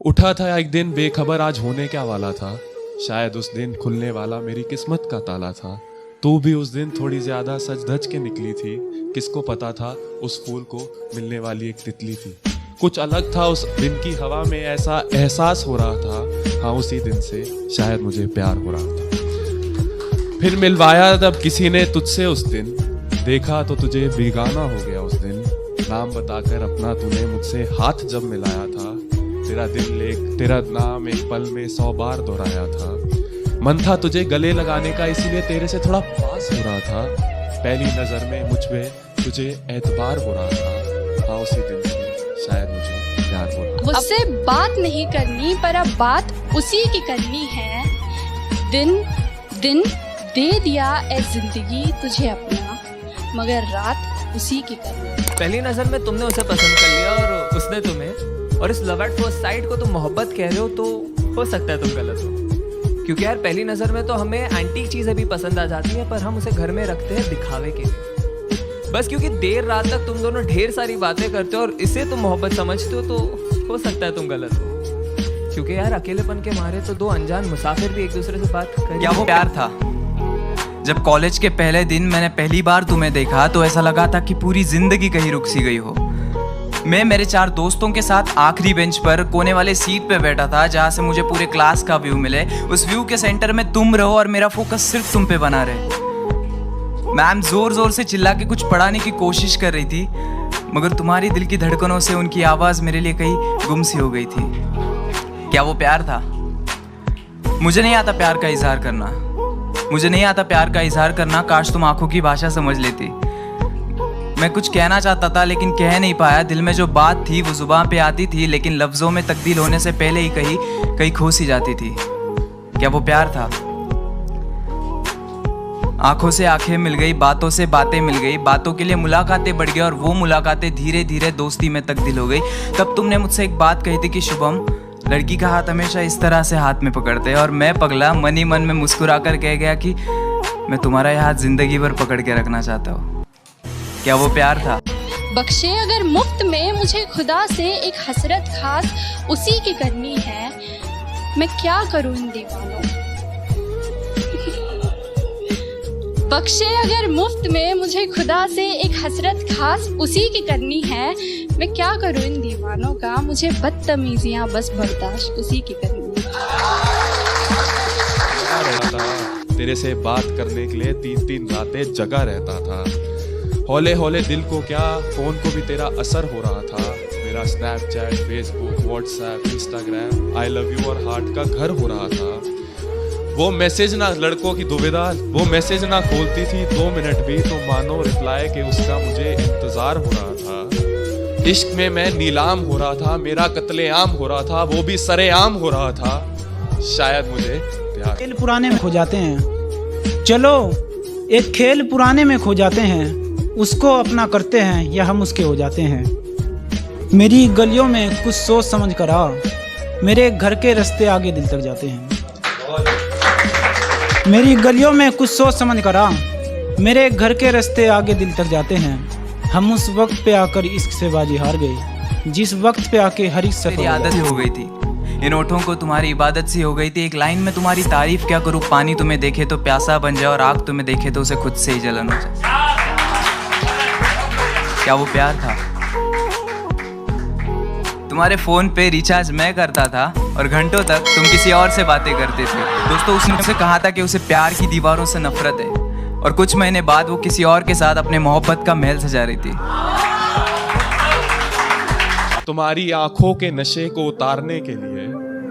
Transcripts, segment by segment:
उठा था एक दिन बेखबर आज होने क्या वाला था, शायद उस दिन खुलने वाला मेरी किस्मत का ताला था। तू भी उस दिन थोड़ी ज्यादा सज धज के निकली थी, किसको पता था उस फूल को मिलने वाली एक तितली थी। कुछ अलग था उस दिन की हवा में, ऐसा एहसास हो रहा था, हाँ उसी दिन से शायद मुझे प्यार हो रहा था। फिर मिलवाया तब किसी ने तुझसे उस दिन, देखा तो तुझे बेगाना हो गया उस दिन। नाम बताकर अपना तूने मुझसे हाथ जब मिलाया था, तेरा नाम एक पल में 100 बार दोहराया था। मन था तुझे गले लगाने का, इसीलिए तेरे से थोड़ा पास हो रहा था। पहली नजर में मुझ पे तुझे एतबार हो रहा था, हाँ उसी दिन से शायद मुझे प्यार हो रहा था। मुझसे बात नहीं करनी पर अब बात उसी की करनी है। दिन दिन दे दिया ए जिंदगी तुझे अपना, मगर रात उसी की करनी। पहली नजर में तुमने उसे पसंद कर लिया और उसने तुम्हें, और इस लव एट फर्स्ट साइट को तुम मोहब्बत कह रहे हो, तो हो सकता है तुम गलत हो। क्योंकि यार पहली नजर में तो हमें एंटीक चीजें भी पसंद आ जाती हैं, पर हम उसे घर में रखते हैं दिखावे के लिए। बस क्योंकि देर रात तक तुम दोनों ढेर सारी बातें करते हो और इसे तुम मोहब्बत समझते हो, तो हो सकता है तुम गलत हो। क्योंकि यार अकेलेपन के मारे तो दो अनजान मुसाफिर भी एक दूसरे से बात कर। क्या वो प्यार था? जब कॉलेज के पहले दिन मैंने पहली बार तुम्हें देखा तो ऐसा लगा था कि पूरी जिंदगी कहीं रुक सी गई हो। मैं मेरे 4 दोस्तों के साथ आखिरी बेंच पर कोने वाले सीट पे बैठा था, जहाँ से मुझे पूरे क्लास का व्यू मिले। उस व्यू के सेंटर में तुम रहो और मेरा फोकस सिर्फ तुम पे बना रहे। मैम जोर जोर से चिल्ला के कुछ पढ़ाने की कोशिश कर रही थी, मगर तुम्हारी दिल की धड़कनों से उनकी आवाज मेरे लिए कहीं गुम सी हो गई थी। क्या वो प्यार था? मुझे नहीं आता प्यार का इजहार करना, मुझे नहीं आता प्यार का इजहार करना। काश तुम आंखों की भाषा समझ लेती। मैं कुछ कहना चाहता था लेकिन कह नहीं पाया। दिल में जो बात थी वो जुबान पे आती थी, लेकिन लफ्जों में तब्दील होने से पहले ही कहीं खो सी जाती थी। क्या वो प्यार था? आंखों से आंखें मिल गई, बातों से बातें मिल गई, बातों के लिए मुलाकातें बढ़ गई और वो मुलाकातें धीरे धीरे दोस्ती में तब्दील हो गई। तब तुमने मुझसे एक बात कही थी कि शुभम, लड़की का हाथ हमेशा इस तरह से हाथ में पकड़ते हैं। और मैं पगला मन ही मन में मुस्कुरा कर कह गया कि मैं तुम्हारा यह हाथ जिंदगी भर पकड़ के रखना चाहता हूँ। क्या वो प्यार था? बख्शे अगर मुफ्त में मुझे खुदा से एक हसरत खास उसी की करनी है, मैं क्या करूं इन दीवानों। बख्शे अगर मुफ्त में मुझे खुदा से एक हसरत खास उसी की करनी है, मैं क्या करूं इन दीवानों का, मुझे बदतमीजियां बस बर्दाश्त उसी की करनी है। तेरे से बात करने के लिए 3-3 रातें जगा रहता था। हौले हौले दिल को क्या, फोन को भी तेरा असर हो रहा था। मेरा Snapchat, Facebook, WhatsApp, Instagram, I love you और हार्ट का घर हो रहा था। वो मैसेज ना लड़कों की दुविधा, वो मैसेज ना खोलती थी 2 मिनट भी, तो मानो रिप्लाई के उसका मुझे इंतजार हो रहा था। इश्क में मैं नीलाम हो रहा था, मेरा कत्लेआम हो रहा था, वो भी सरेआम हो रहा था। शायद मुझे प्यार। खेल पुराने में खो जाते हैं, चलो एक खेल पुराने में खो जाते हैं, उसको अपना करते हैं या हम उसके हो जाते हैं। मेरी गलियों में कुछ सोच समझ कर आ, मेरे घर के रास्ते आगे दिल तक जाते हैं। मेरी गलियों में कुछ सोच समझ कर आ, मेरे घर के रास्ते आगे दिल तक जाते हैं। हम उस वक्त पे आकर इश्क से बाजी हार गए, जिस वक्त पे आके हर एक मेरी आदत हो गई थी, इन होठों को तुम्हारी इबादत सी हो गई थी। एक लाइन में तुम्हारी तारीफ क्या करूँ, पानी तुम्हें देखे तो प्यासा बन जाए और आग तुम्हें देखे तो उसे खुद से ही जलन हो जाए। क्या वो प्यार था? तुम्हारे फोन पे रिचार्ज मैं करता था और घंटों तक तुम किसी और से बातें करते थे। दोस्तों उसने मुझसे कहा था कि उसे प्यार की दीवारों से नफरत है, और कुछ महीने बाद वो किसी और के साथ अपने मोहब्बत का महल सजा रही थी। तुम्हारी आंखों के नशे को उतारने के लिए,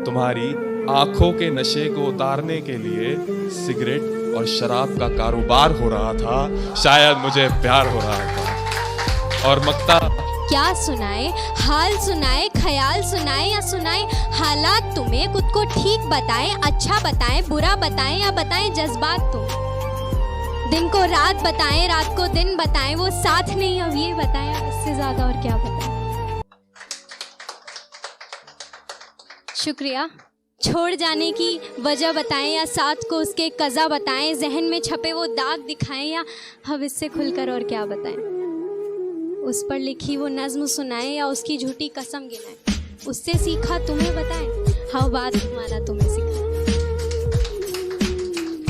तुम्हारी आंखों के नशे को उतारने के लिए सिगरेट और शराब का कारोबार हो रहा था। शायद मुझे प्यार हो रहा था। और मक्ता क्या सुनाए, हाल सुनाए, ख्याल सुनाए या सुनाए हालात, तुम्हें खुद को ठीक बताएं, अच्छा बताएं, बुरा बताएं या बताएं जज्बात। तुम दिन को रात बताएं, रात को दिन बताएं, वो साथ नहीं अब ये बताएं, अब इससे ज्यादा और क्या बताएं। शुक्रिया। छोड़ जाने की वजह बताएं या साथ को उसके कज़ा बताएं, जहन में छपे वो दाग दिखाएं या अब इससे खुलकर और क्या बताएं। उस पर लिखी वो नज़्म सुनाएं या उसकी झूठी कसम गिनाएं, उससे सीखा तुम्हें बताएं। हवा तुम्हारा तुम्हें सिखाए।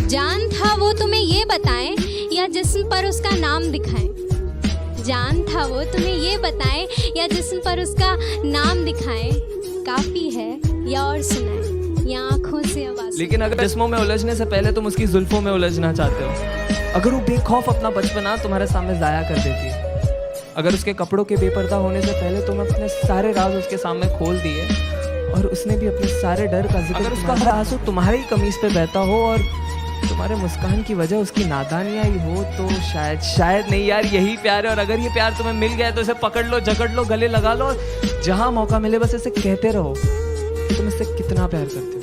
जान था वो तुम्हें ये बताए या जिस्म पर उसका नाम दिखाए। जान था वो तुम्हें ये बताए या जिस्म पर उसका नाम दिखाए। काफी है या और सुनाए या आंखों से आवाज। लेकिन अगर जिस्मों में उलझने से पहले तुम उसकी जुल्फों में उलझना चाहते हो, अगर वो बेखौफ अपना बचपना तुम्हारे सामने जाया कर देती है, अगर उसके कपड़ों के बेपर्दा होने से पहले तुम अपने सारे राज उसके सामने खोल दिए और उसने भी अपने सारे डर का जिक्र, अगर उसका हर आंसू तुम्हारी ही कमीज पे बहता हो और तुम्हारे मुस्कान की वजह उसकी नादानियाँ ही हो, तो शायद नहीं यार यही प्यार है। और अगर ये प्यार तुम्हें मिल गया है तो इसे पकड़ लो, जकड़ लो, गले लगा लो और जहाँ मौका मिले बस इसे कहते रहो कि तुम इससे कितना प्यार करते हो,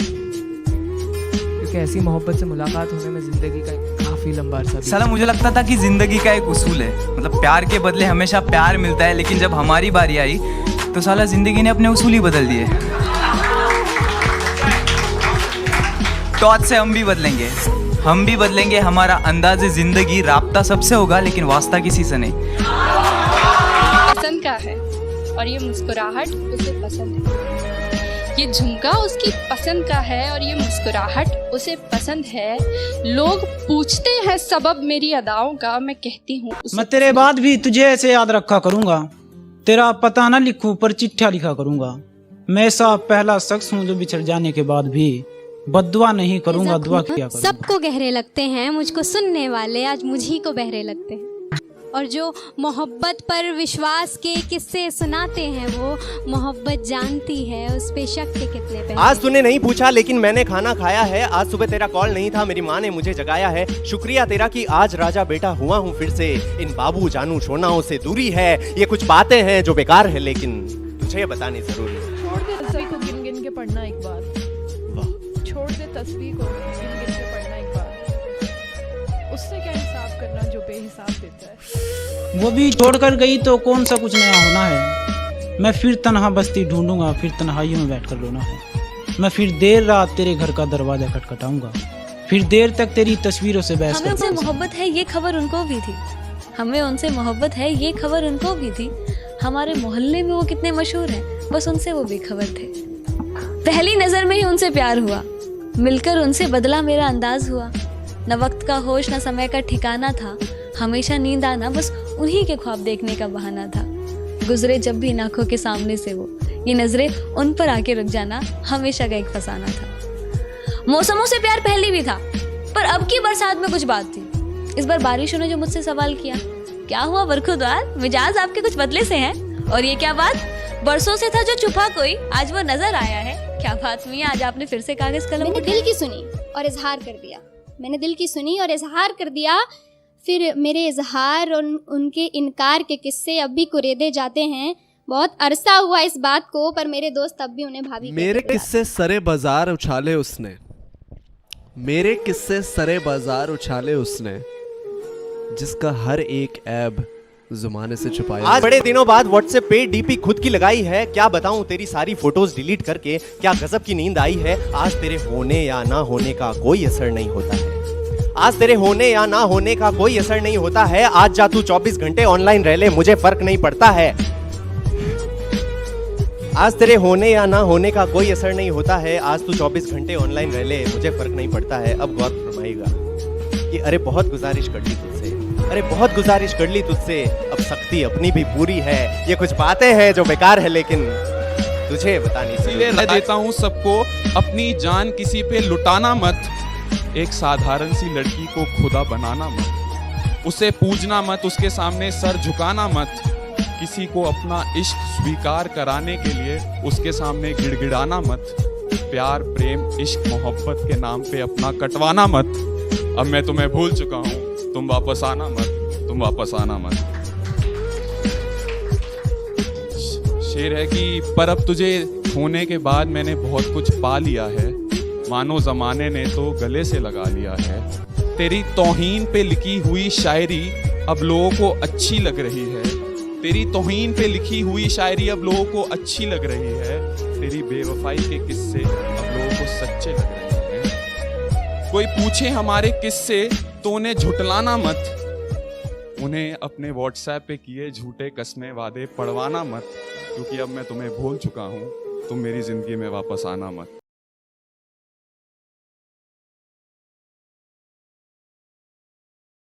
क्योंकि ऐसी मोहब्बत से मुलाकात होने में जिंदगी का काफी लंबा अरसा। साला मुझे लगता था कि जिंदगी का एक उसूल है, मतलब प्यार के बदले हमेशा प्यार मिलता है, लेकिन जब हमारी बारी आई तो साला जिंदगी ने अपने उसूल ही बदल दिए। तो आज से हम भी बदलेंगे, हमारा अंदाज़े जिंदगी राब्ता सबसे होगा लेकिन वास्ता किसी से नहीं। पसंद का है और ये मुस्कुराहट उसे पसंद है। ये झुमका उसकी पसंद का है और ये मुस्कुराहट उसे पसंद है। लोग पूछते हैं सबब मेरी अदाओं का, मैं कहती हूँ मैं तेरे बाद भी तुझे ऐसे याद रखा करूंगा। तेरा पता ना लिखूं पर चिट्ठा लिखा करूंगा। मैं ऐसा पहला शख्स हूँ जो बिछड़ जाने के बाद भी बद्दुआ नहीं करूंगा, दुआ किया करूंगा। सबको गहरे लगते हैं, मुझको सुनने वाले आज मुझी को बहरे लगते हैं। और जो मोहब्बत पर विश्वास के किस्से सुनाते हैं वो मोहब्बत जानती है उस पे शक के कितने पे। आज तूने नहीं पूछा लेकिन मैंने खाना खाया है। आज सुबह तेरा कॉल नहीं था, मेरी माँ ने मुझे जगाया है। शुक्रिया तेरा कि आज राजा बेटा हुआ हूँ फिर से। इन बाबू जानू शोनाओं से दूरी है, ये कुछ बातें हैं जो बेकार है लेकिन तुझे बतानी जरूरी है। छोड़ दे तस्वीर को गिन गिन के पढ़ना एक बार। छोड़ दे तस्वीर को गिन गिन के पढ़ना एक बार। उससे क्या हिसाब करना जो बेहिसाब देता है। वो भी छोड़कर गई तो कौन सा कुछ नया होना है। मैं फिर तन्हा बस्ती ढूंढूंगा, फिर तन्हाइयों में बैठकर रोना है। मैं फिर देर रात तेरे घर का दरवाजा खटखटाऊंगा, फिर देर तक तेरी तस्वीरों से बहस हमें उनसे मोहब्बत है ये खबर उनको भी थी। हमें उनसे मोहब्बत है ये खबर उनको भी थी। हमारे मोहल्ले में वो कितने मशहूर हैं, बस उनसे वो बेखबर थे। पहली नजर में ही उनसे प्यार हुआ, मिलकर उनसे बदला मेरा अंदाज हुआ। न वक्त का होश न समय का ठिकाना था, हमेशा नींद आना बस उन्हीं के ख्वाब देखने का बहाना था। गुजरे जब भी आंखों के सामने से वो, ये नजरें उन पर आके रुक जाना हमेशा का एक फसाना था। मौसमों से प्यार पहले भी था, पर अब की बरसात में कुछ बात थी। इस बार बारिशों ने जो मुझसे सवाल किया, क्या हुआ बरखुरदार, मिजाज आपके कुछ बदले से हैं? और ये क्या बात, बरसों से था जो छुपा कोई, आज वो नजर आया है। क्या बात हुई, आज आपने फिर से कागज कलम मैंने दिल की सुनी और इजहार कर दिया। मैंने दिल की सुनी और इजहार कर दिया। फिर मेरे इजहार और उनके इनकार के किस्से अब भी कुरेदे जाते हैं। बहुत अरसा हुआ इस बात को, पर मेरे दोस्त अब भी उन्हें भाभी मेरे किस्से सरे बाजार उछाले उसने, मेरे किस्से सरे बाजार उछाले उसने, जिसका हर एक ऐब ज़माने से छुपाया। आज बड़े दिनों बाद व्हाट्सएप पे डीपी खुद की लगाई है। क्या बताऊं तेरी सारी फोटोज डिलीट करके, क्या गजब की नींद आई है। आज तेरे होने या ना होने का कोई असर नहीं होता है। आज तेरे होने या ना होने का कोई असर नहीं होता है। आज जा तू 24 घंटे ऑनलाइन रह ले, मुझे फर्क नहीं पड़ता है। आज तेरे होने या ना होने का कोई असर नहीं होता है। आज तू 24 घंटे ऑनलाइन रह ले, मुझे फर्क नहीं पड़ता है। अब गौर फरमाएगा कि अरे बहुत गुजारिश कर ली तुझसे, अरे बहुत गुजारिश कर ली तुझसे, अब सख्ती अपनी भी पूरी है। ये कुछ बातें हैं जो बेकार है लेकिन तुझे बतानी इसलिए मैं देता हूँ सबको, अपनी जान किसी पे लुटाना मत। एक साधारण सी लड़की को खुदा बनाना मत, उसे पूजना मत, उसके सामने सर झुकाना मत। किसी को अपना इश्क स्वीकार कराने के लिए उसके सामने गिड़गिड़ाना मत। प्यार प्रेम इश्क मोहब्बत के नाम पे अपना कटवाना मत। अब मैं तुम्हें भूल चुका हूँ, तुम वापस आना मत, तुम वापस आना मत। शेर है कि पर अब तुझे होने के बाद मैंने बहुत कुछ पा लिया है, मानो जमाने ने तो गले से लगा लिया है। तेरी तौहीन पे लिखी हुई शायरी अब लोगों को अच्छी लग रही है। तेरी तौहीन पे लिखी हुई शायरी अब लोगों को अच्छी लग रही है। तेरी बेवफाई के किस्से अब लोगों को सच्चे लग रहे हैं। कोई पूछे हमारे किस्से तो उन्हें झुटलाना मत। उन्हें अपने व्हाट्सएप पे किए झूठे कसमे वादे पढ़वाना मत, क्योंकि अब मैं तुम्हें भूल चुका हूँ, तुम मेरी जिंदगी में वापस आना मत।